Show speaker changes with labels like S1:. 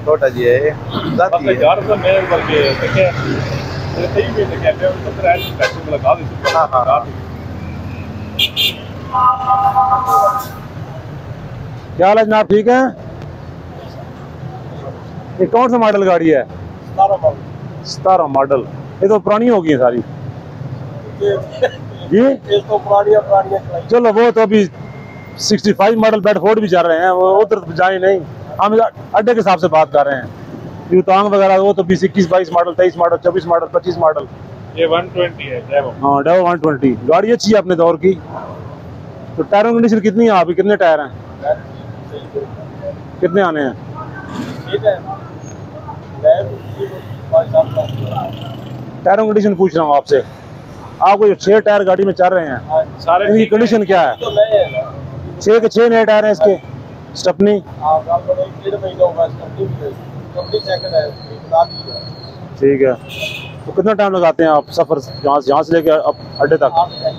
S1: छोटा जी है ये, जाती है।
S2: यार तो मैं बल्कि देखे सही भी देखे मैं उधर है पैसे में लगा देते।
S1: हाँ हाँ।
S3: क्या हाल है जनाब, ठीक है? ये कौन सा मॉडल गाड़ी है? 17 मॉडल। ये तो पुरानी हो गई है सारी जी।
S2: ये तो पुरानी
S3: चलो वो तो अभी 65 मॉडल बेडफोर्ड भी जा रहे हैं, वो उधर जाए नहीं, हम अड्डे के हिसाब से बात कर रहे हैं। यूतांग वगैरह वो तो 20, 21, 22 मॉडल, 23 मॉडल, 24 मॉडल, 25 मॉडल।
S2: ये 120 है डेवो।
S3: हाँ डेवो 120 गाड़ी अच्छी है अपने दौर की। तो टायरों की कंडीशन कितनी है? अभी कितने टायर हैं, कितने आने हैं? टायरों की कंडीशन पूछ रहा हूँ आपसे। आपको 6 टायर गाड़ी में चल रहे हैं,
S2: सारे
S3: इनकी कंडीशन क्या है? 6 के 6 नए टायर हैं इसके। स्टेपनी ठीक है। तो कितना टाइम लगाते हैं आप सफर यहाँ से लेके अड्डे तक?